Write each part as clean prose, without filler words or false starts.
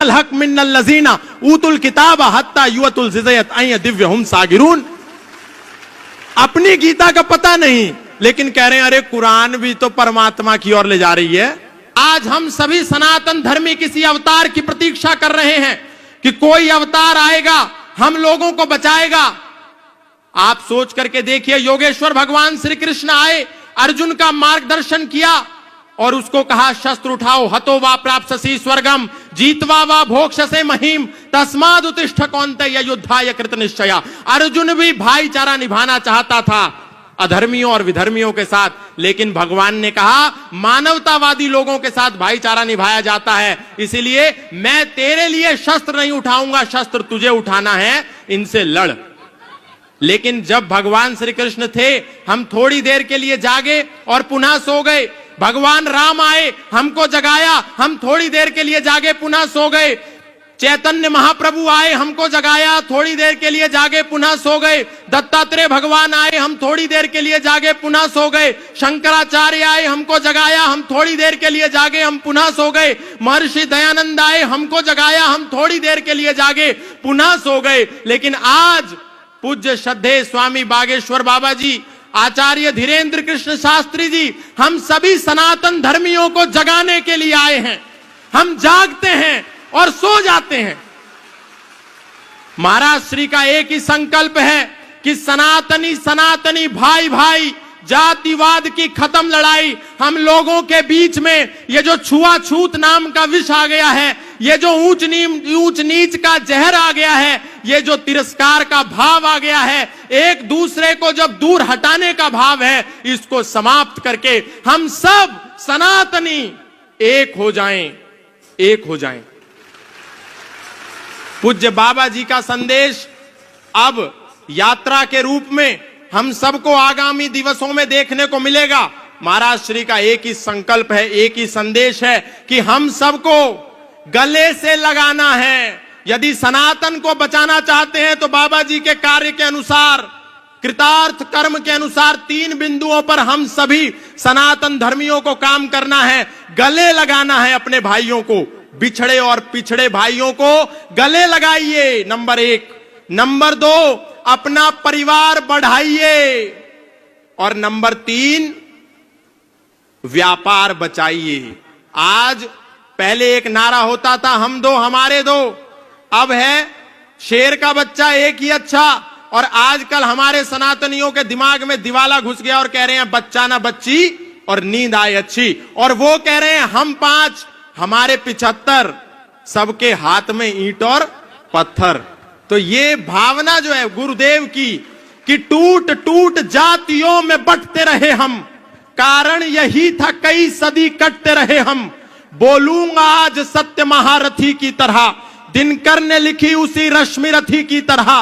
हक मिन्नल लजीना ऊतुल किताब हत्ता युवतुल जिज़यत अय दिव्यहुम सागिरून। अपनी गीता का पता नहीं, लेकिन कह रहे हैं अरे कुरान भी तो परमात्मा की ओर ले जा रही है। आज हम सभी सनातन धर्मी किसी अवतार की प्रतीक्षा कर रहे हैं कि कोई अवतार आएगा, हम लोगों को बचाएगा। आप सोच करके देखिए, योगेश्वर भगवान श्री कृष्ण आए, अर्जुन का मार्गदर्शन किया और उसको कहा शस्त्र उठाओ, हतो वा प्राप्स्यसि स्वर्गम जीतवा वा भोक्ष्यसे महीम तस्माद् उत्तिष्ठ कौन्तेय युद्धाय कृत निश्चया। अर्जुन भी भाईचारा निभाना चाहता था अधर्मियों और विधर्मियों के साथ, लेकिन भगवान ने कहा मानवतावादी लोगों के साथ भाईचारा निभाया जाता है, इसलिए मैं तेरे लिए शस्त्र नहीं उठाऊंगा, शस्त्र तुझे उठाना है, इनसे लड़। लेकिन जब भगवान श्री कृष्ण थे, हम थोड़ी देर के लिए जागे और पुनः सो गए। भगवान राम आए, हमको जगाया, हम थोड़ी देर के लिए जागे, पुनः सो गए। चैतन्य महाप्रभु आए, हमको जगाया, थोड़ी देर के लिए जागे, पुनः सो गए। दत्तात्रेय भगवान आए, हम थोड़ी देर के लिए जागे, पुनः सो गए। शंकराचार्य आए, हमको जगाया, हम थोड़ी देर के लिए जागे, हम पुनः सो गए। महर्षि दयानंद आए, हमको जगाया, हम थोड़ी देर के लिए जागे, पुनः सो गए। लेकिन आज पूज्य श्रद्धेय स्वामी बागेश्वर बाबा जी, आचार्य धीरेन्द्र कृष्ण शास्त्री जी, हम सभी सनातन धर्मियों को जगाने के लिए आए हैं। हम जागते हैं और सो जाते हैं। महाराज श्री का एक ही संकल्प है कि सनातनी सनातनी भाई भाई, जातिवाद की खत्म लड़ाई। हम लोगों के बीच में ये जो छुआछूत नाम का विष आ गया है, ये जो ऊंच नीच का जहर आ गया है, ये जो तिरस्कार का भाव आ गया है, एक दूसरे को जब दूर हटाने का भाव है, इसको समाप्त करके हम सब सनातनी एक हो जाएं, एक हो जाएं। पूज्य बाबा जी का संदेश अब यात्रा के रूप में हम सबको आगामी दिवसों में देखने को मिलेगा। महाराज श्री का एक ही संकल्प है, एक ही संदेश है कि हम सबको गले से लगाना है। यदि सनातन को बचाना चाहते हैं तो बाबा जी के कार्य के अनुसार, कृतार्थ कर्म के अनुसार 3 बिंदुओं पर हम सभी सनातन धर्मियों को काम करना है। गले लगाना है अपने भाइयों को, बिछड़े और पिछड़े भाइयों को गले लगाइए, नंबर 1। नंबर 2, अपना परिवार बढ़ाइए, और नंबर 3, व्यापार बचाइए। आज पहले एक नारा होता था, हम दो हमारे दो, अब है शेर का बच्चा एक ही अच्छा। और आजकल हमारे सनातनियों के दिमाग में दिवाला घुस गया और कह रहे हैं बच्चा ना बच्ची और नींद आए अच्छी, और वो कह रहे हैं हम 5 हमारे 75, सबके हाथ में ईंट और पत्थर। तो ये भावना जो है गुरुदेव की कि टूट टूट जातियों में बंटते रहे हम, कारण यही था कई सदी कटते रहे हम। बोलूंगा आज सत्य महारथी की तरह, दिनकर ने लिखी उसी रश्मि रथी की तरह।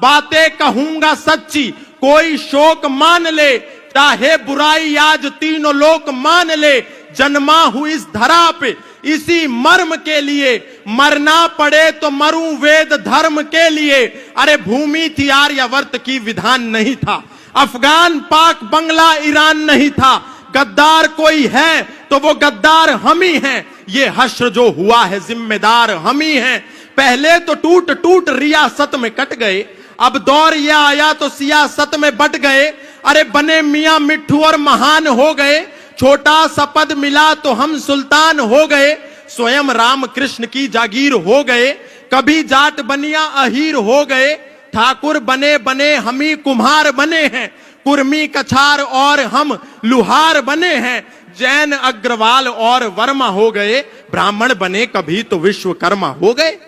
बातें कहूंगा सच्ची, कोई शोक मान ले, चाहे बुराई आज तीनों लोक मान ले। जन्मा हूं इस धरा पे इसी मर्म के लिए, मरना पड़े तो मरूं वेद धर्म के लिए। अरे भूमि थी आर्यावर्त की, विधान नहीं था। अफगान पाक बंगला ईरान नहीं था। गद्दार कोई है तो वो गद्दार हम ही हैं। ये हश्र जो हुआ है जिम्मेदार हम ही हैं। पहले तो टूट टूट रियासत में कट गए, अब दौर यह आया तो सियासत में बट गए। अरे बने मियां मिट्ठू और महान हो गए, छोटा सा पद मिला तो हम सुल्तान हो गए। स्वयं राम कृष्ण की जागीर हो गए, कभी जाट बनिया अहीर हो गए। ठाकुर बने बने हम ही कुम्हार बने हैं, कुर्मी कछार और हम लुहार बने हैं। जैन अग्रवाल और वर्मा हो गए, ब्राह्मण बने कभी तो विश्वकर्मा हो गए।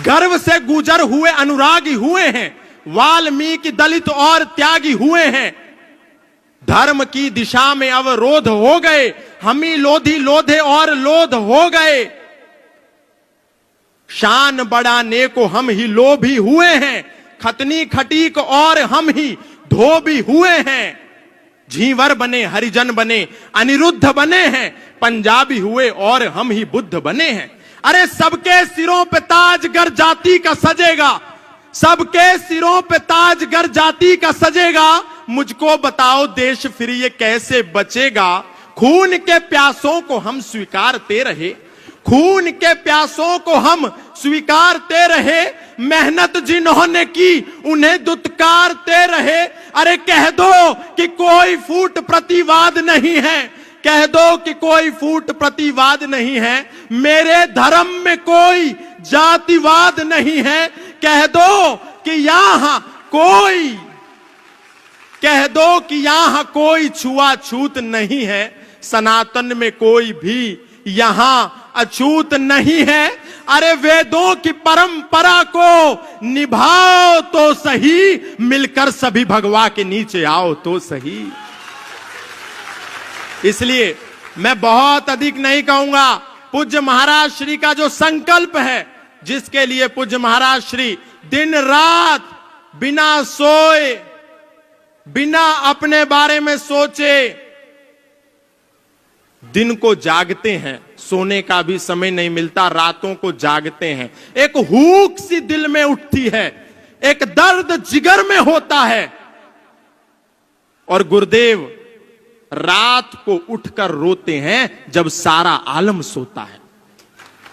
गर्व से गुजर हुए अनुरागी हुए हैं, वाल्मीकि दलित और त्यागी हुए हैं। धर्म की दिशा में अवरोध हो गए, हम ही लोधी लोधे और लोध हो गए। शान बढ़ाने को हम ही लोभी हुए हैं, खतनी खटीक और हम ही धोबी हुए हैं। झींवर बने हरिजन बने अनिरुद्ध बने हैं, पंजाबी हुए और हम ही बुद्ध बने हैं। अरे सबके सिरों पे ताजगर जाति का सजेगा, सबके सिरों पे ताजगर जाति का सजेगा। मुझको बताओ देश फिर ये कैसे बचेगा। खून के प्यासों को हम स्वीकारते रहे, खून के प्यासों को हम स्वीकारते रहे, मेहनत जिन्होंने की उन्हें दुत्कारते रहे। अरे कह दो कि कोई फूट प्रतिवाद नहीं है, कह दो कि कोई फूट प्रतिवाद नहीं है, मेरे धर्म में कोई जातिवाद नहीं है, कह दो कि यहां कोई, कह दो कि यहां कोई छुआछूत नहीं है, सनातन में कोई भी यहां अछूत नहीं है। अरे वेदों की परंपरा को निभाओ तो सही, मिलकर सभी भगवा के नीचे आओ तो सही। इसलिए मैं बहुत अधिक नहीं कहूंगा, पूज्य महाराज श्री का जो संकल्प है, जिसके लिए पूज्य महाराज श्री दिन रात बिना सोए, बिना अपने बारे में सोचे दिन को जागते हैं, सोने का भी समय नहीं मिलता, रातों को जागते हैं। एक हूक सी दिल में उठती है, एक दर्द जिगर में होता है, और गुरुदेव रात को उठकर रोते हैं जब सारा आलम सोता है।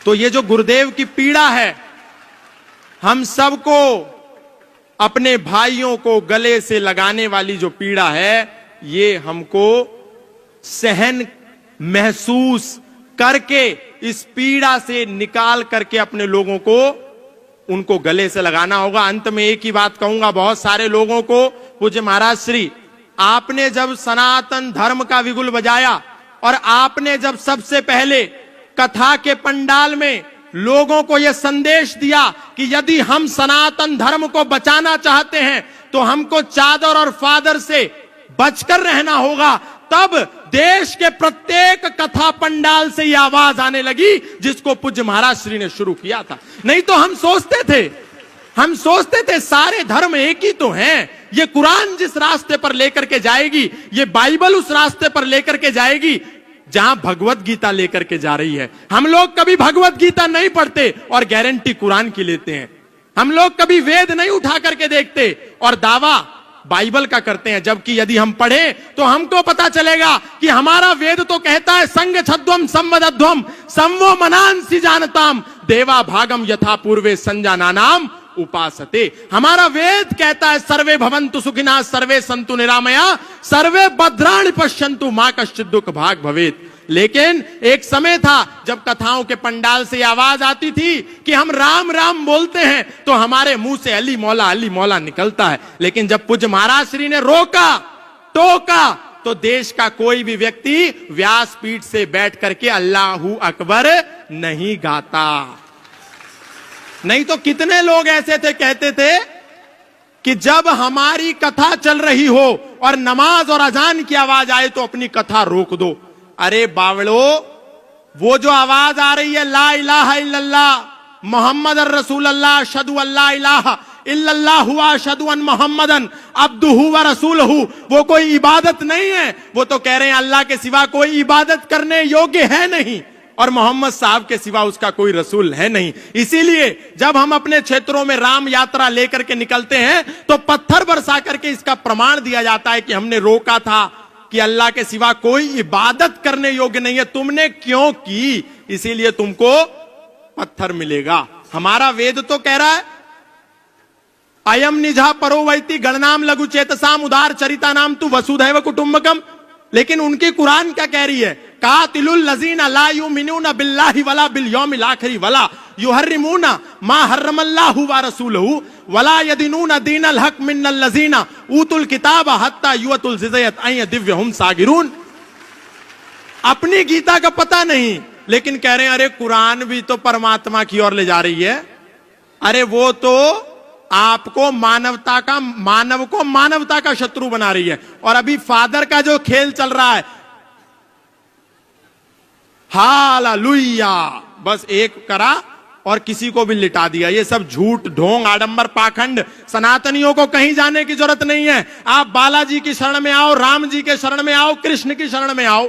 तो ये जो गुरुदेव की पीड़ा है, हम सबको, अपने भाइयों को गले से लगाने वाली जो पीड़ा है, ये हमको सहन महसूस करके इस पीड़ा से निकाल करके अपने लोगों को, उनको गले से लगाना होगा। अंत में एक ही बात कहूंगा बहुत सारे लोगों को, पूज्य महाराज श्री, आपने जब सनातन धर्म का विगुल बजाया और आपने जब सबसे पहले कथा के पंडाल में लोगों को यह संदेश दिया कि यदि हम सनातन धर्म को बचाना चाहते हैं तो हमको चादर और फादर से बचकर रहना होगा, तब देश के प्रत्येक कथा पंडाल से यह आवाज आने लगी जिसको पूज्य महाराज श्री ने शुरू किया था। नहीं तो हम सोचते थे सारे धर्म एक ही तो हैं, ये कुरान जिस रास्ते पर लेकर के जाएगी, ये बाइबल उस रास्ते पर लेकर के जाएगी जहां भगवत गीता लेकर के जा रही है। हम लोग कभी भगवत गीता नहीं पढ़ते और गारंटी कुरान की लेते हैं। हम लोग कभी वेद नहीं उठा करके देखते और दावा बाइबल का करते हैं, जबकि यदि हम पढ़े तो हमको पता चलेगा कि हमारा वेद तो कहता है संग छद्वम संवदध्वम संवो मनांसि जानताम देवा भागम यथा पूर्वे संजानानाम उपासते। हमारा वेद कहता है सर्वे भवन्तु सुखिनः सर्वे सन्तु निरामया सर्वे भद्राणि पश्यन्तु मा कश्चित् दुःख भाग भवेत्। लेकिन एक समय था जब कथाओं के पंडाल से आवाज आती थी कि हम राम राम बोलते हैं तो हमारे मुंह से अली मौला निकलता है। लेकिन जब पूज्य महाराज श्री ने रोका टोका तो देश का कोई भी व्यक्ति व्यासपीठ से बैठ करके अल्लाहू अकबर नहीं गाता। नहीं तो कितने लोग ऐसे थे, कहते थे कि जब हमारी कथा चल रही हो और नमाज और अजान की आवाज आए तो अपनी कथा रोक दो। अरे बावड़ो, वो जो आवाज आ रही है ला इलाहा इल्लल्लाह मोहम्मद रसूलुल्लाह अशहदु अल्ला इलाहा इल्लल्लाह हुआ अशहदु अन मोहम्मदन अब्दुहु व रसूलहु, वो कोई इबादत नहीं है। वो तो कह रहे हैं अल्लाह के सिवा कोई इबादत करने योग्य है नहीं और मोहम्मद साहब के सिवा उसका कोई रसूल है नहीं। इसीलिए जब हम अपने क्षेत्रों में राम यात्रा लेकर के निकलते हैं तो पत्थर बरसा करके इसका प्रमाण दिया जाता है कि हमने रोका था कि अल्लाह के सिवा कोई इबादत करने योग्य नहीं है, तुमने क्यों की, इसीलिए तुमको पत्थर मिलेगा। हमारा वेद तो कह रहा है अयम निजा परो वैति गणनाम लघु चेतसाम उदार चरिता नाम तु वसुधैव कुटुंबकम। लेकिन उनकी कुरान क्या कह रही है, कातिलुल लजीना ला युमिनूना बिल्लाहि वला बिल यौमिल आखिर वला युहर्रिमूना मा हर्रमल्लाहु व रसूलहु वला यदीनूना दीनल हक मिनल लजीना ऊतुल किताब हत्ता युअतुल जिज़यत अय दिव्यहुम सागिरून। अपनी गीता का पता नहीं, लेकिन कह रहे हैं अरे कुरान भी तो परमात्मा की ओर ले जा रही है। अरे वो तो आपको मानवता का शत्रु बना रही है। और अभी फादर का जो खेल चल रहा है, हालेलुया, बस एक करा और किसी को भी लिटा दिया। ये सब झूठ ढोंग आडंबर पाखंड, सनातनियों को कहीं जाने की जरूरत नहीं है। आप बालाजी की शरण में आओ, राम जी के शरण में आओ, कृष्ण की शरण में आओ,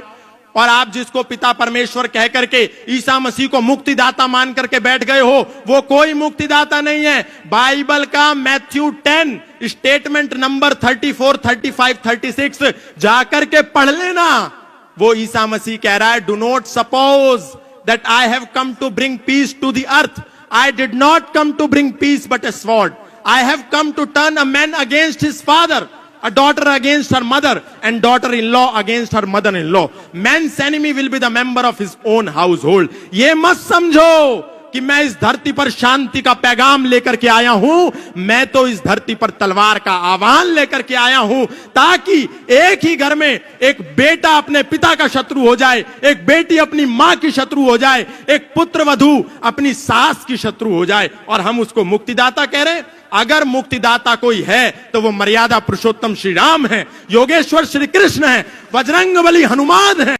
और आप जिसको पिता परमेश्वर कह करके ईसा मसीह को मुक्तिदाता मान करके बैठ गए हो, वो कोई मुक्तिदाता नहीं है। बाइबल का मैथ्यू 10 स्टेटमेंट नंबर 34, 35, 36 जाकर के पढ़ लेना। वो ईसा मसीह कह रहा है, do not suppose that I have come to bring peace to the earth, I did not come to bring peace but a sword, I have come to turn a man against his father, a daughter against her mother, and daughter-in-law against her mother-in-law. Man's enemy will be the member of his own household. ये मत समझो कि मैं इस धरती पर शांति का पैगाम लेकर के आया हूं, मैं तो इस धरती पर तलवार का आह्वान लेकर के आया हूं, ताकि एक ही घर में एक बेटा अपने पिता का शत्रु हो जाए, एक बेटी अपनी मां की शत्रु हो जाए, एक पुत्र वधू अपनी सास की शत्रु हो जाए, और हम उसको मुक्तिदाता कह रहे हैं। अगर मुक्तिदाता कोई है तो वो मर्यादा पुरुषोत्तम श्री राम है, योगेश्वर श्री कृष्ण है, बजरंगबली हनुमान है।